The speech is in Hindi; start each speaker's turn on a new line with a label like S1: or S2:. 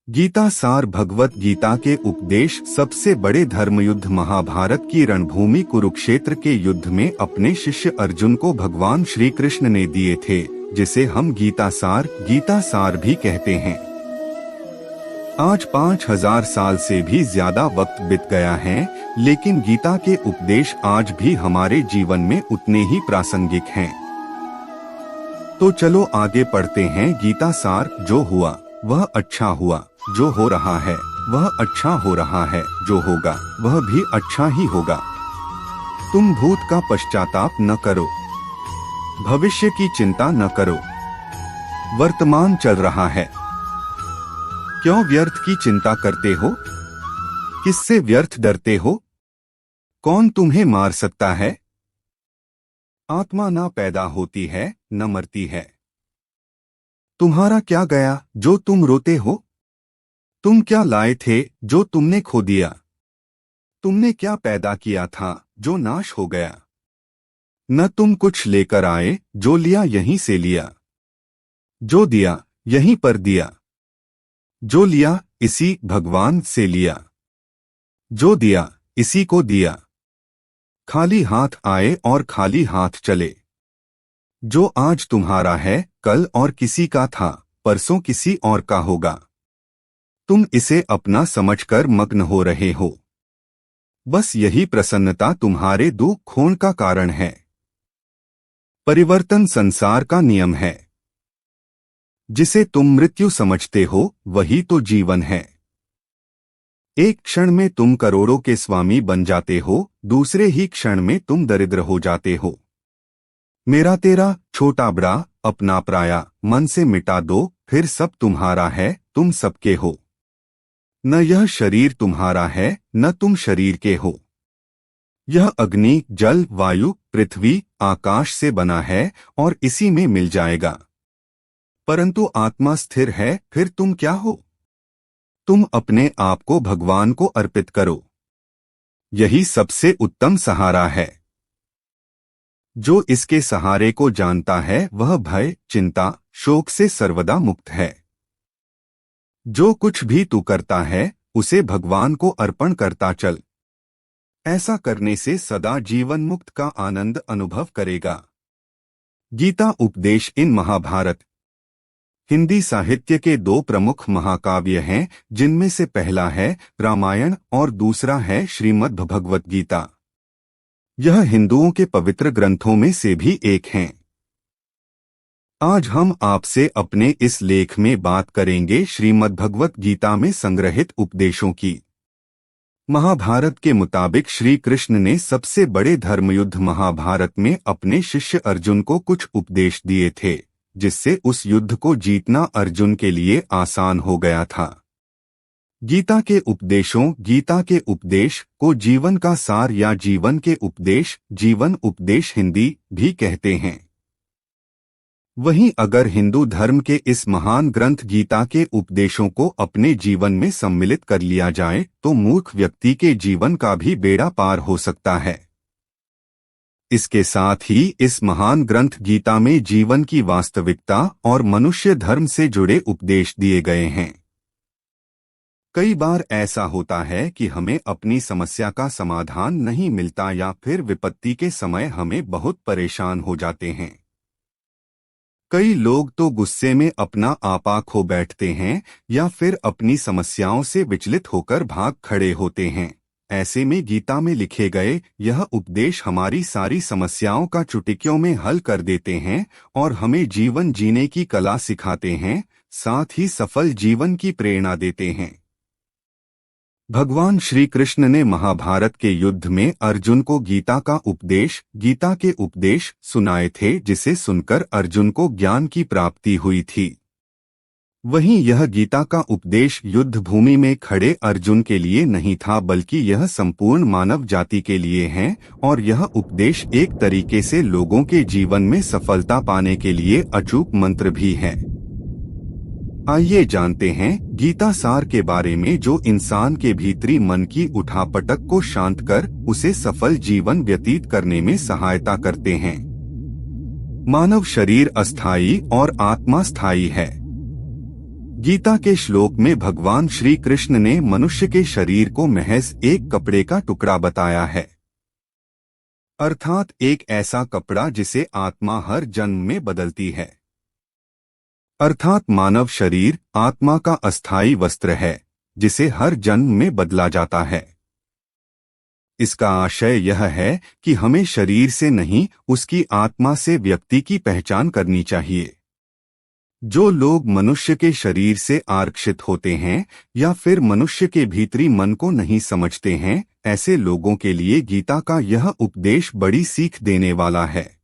S1: गीता सार भगवत गीता के उपदेश सबसे बड़े धर्मयुद्ध महाभारत की रणभूमि कुरुक्षेत्र के युद्ध में अपने शिष्य अर्जुन को भगवान श्री कृष्ण ने दिए थे, जिसे हम गीता सार भी कहते हैं। आज 5000 साल से भी ज्यादा वक्त बीत गया है, लेकिन गीता के उपदेश आज भी हमारे जीवन में उतने ही प्रासंगिक हैं। तो चलो आगे पढ़ते हैं। गीता सार, जो हुआ वह अच्छा हुआ, जो हो रहा है वह अच्छा हो रहा है, जो होगा वह भी अच्छा ही होगा। तुम भूत का पश्चाताप न करो, भविष्य की चिंता न करो। वर्तमान चल रहा है, क्यों व्यर्थ की चिंता करते हो? किससे व्यर्थ डरते हो? कौन तुम्हें मार सकता है? आत्मा न पैदा होती है न मरती है। तुम्हारा क्या गया जो तुम रोते हो? तुम क्या लाए थे जो तुमने खो दिया? तुमने क्या पैदा किया था जो नाश हो गया? न तुम कुछ लेकर आए, जो लिया यहीं से लिया, जो दिया यहीं पर दिया, जो लिया इसी भगवान से लिया, जो दिया इसी को दिया। खाली हाथ आए और खाली हाथ चले। जो आज तुम्हारा है कल और किसी का था, परसों किसी और का होगा। तुम इसे अपना समझकर मग्न हो रहे हो। बस यही प्रसन्नता तुम्हारे दुख खोन का कारण है। परिवर्तन संसार का नियम है। जिसे तुम मृत्यु समझते हो वही तो जीवन है। एक क्षण में तुम करोड़ों के स्वामी बन जाते हो, दूसरे ही क्षण में तुम दरिद्र हो जाते हो। मेरा तेरा, छोटा बड़ा, अपना पराया मन से मिटा दो, फिर सब तुम्हारा है, तुम सबके हो। न यह शरीर तुम्हारा है न तुम शरीर के हो। यह अग्नि, जल, वायु, पृथ्वी, आकाश से बना है और इसी में मिल जाएगा। परंतु आत्मा स्थिर है, फिर तुम क्या हो? तुम अपने आप को भगवान को अर्पित करो। यही सबसे उत्तम सहारा है। जो इसके सहारे को जानता है वह भय, चिंता, शोक से सर्वदा मुक्त है। जो कुछ भी तू करता है उसे भगवान को अर्पण करता चल। ऐसा करने से सदा जीवन मुक्त का आनंद अनुभव करेगा। गीता उपदेश इन महाभारत हिंदी साहित्य के दो प्रमुख महाकाव्य हैं, जिनमें से पहला है रामायण और दूसरा है श्रीमद् भगवत गीता। यह हिंदुओं के पवित्र ग्रंथों में से भी एक हैं। आज हम आपसे अपने इस लेख में बात करेंगे श्रीमद् भगवत गीता में संग्रहित उपदेशों की। महाभारत के मुताबिक श्री कृष्ण ने सबसे बड़े धर्मयुद्ध महाभारत में अपने शिष्य अर्जुन को कुछ उपदेश दिए थे, जिससे उस युद्ध को जीतना अर्जुन के लिए आसान हो गया था। गीता के उपदेश को जीवन का सार या जीवन के उपदेश, जीवन उपदेश हिंदी भी कहते हैं। वहीं अगर हिंदू धर्म के इस महान ग्रंथ गीता के उपदेशों को अपने जीवन में सम्मिलित कर लिया जाए तो मूर्ख व्यक्ति के जीवन का भी बेड़ा पार हो सकता है। इसके साथ ही इस महान ग्रंथ गीता में जीवन की वास्तविकता और मनुष्य धर्म से जुड़े उपदेश दिए गए हैं। कई बार ऐसा होता है कि हमें अपनी समस्या का समाधान नहीं मिलता या फिर विपत्ति के समय हमें बहुत परेशान हो जाते हैं। कई लोग तो गुस्से में अपना आपा खो बैठते हैं या फिर अपनी समस्याओं से विचलित होकर भाग खड़े होते हैं। ऐसे में गीता में लिखे गए यह उपदेश हमारी सारी समस्याओं का चुटकियों में हल कर देते हैं और हमें जीवन जीने की कला सिखाते हैं, साथ ही सफल जीवन की प्रेरणा देते हैं। भगवान श्री कृष्ण ने महाभारत के युद्ध में अर्जुन को गीता के उपदेश सुनाए थे, जिसे सुनकर अर्जुन को ज्ञान की प्राप्ति हुई थी। वहीं यह गीता का उपदेश युद्ध भूमि में खड़े अर्जुन के लिए नहीं था, बल्कि यह संपूर्ण मानव जाति के लिए है और यह उपदेश एक तरीके से लोगों के जीवन में सफलता पाने के लिए अचूक मंत्र भी है। आइए जानते हैं गीता सार के बारे में, जो इंसान के भीतरी मन की उठापटक को शांत कर उसे सफल जीवन व्यतीत करने में सहायता करते हैं। मानव शरीर अस्थायी और आत्मा स्थायी है। गीता के श्लोक में भगवान श्री कृष्ण ने मनुष्य के शरीर को महज एक कपड़े का टुकड़ा बताया है, अर्थात एक ऐसा कपड़ा जिसे आत्मा हर जन्म में बदलती है। अर्थात मानव शरीर आत्मा का अस्थायी वस्त्र है जिसे हर जन्म में बदला जाता है। इसका आशय यह है कि हमें शरीर से नहीं, उसकी आत्मा से व्यक्ति की पहचान करनी चाहिए। जो लोग मनुष्य के शरीर से आरक्षित होते हैं या फिर मनुष्य के भीतरी मन को नहीं समझते हैं, ऐसे लोगों के लिए गीता का यह उपदेश बड़ी सीख देने वाला है।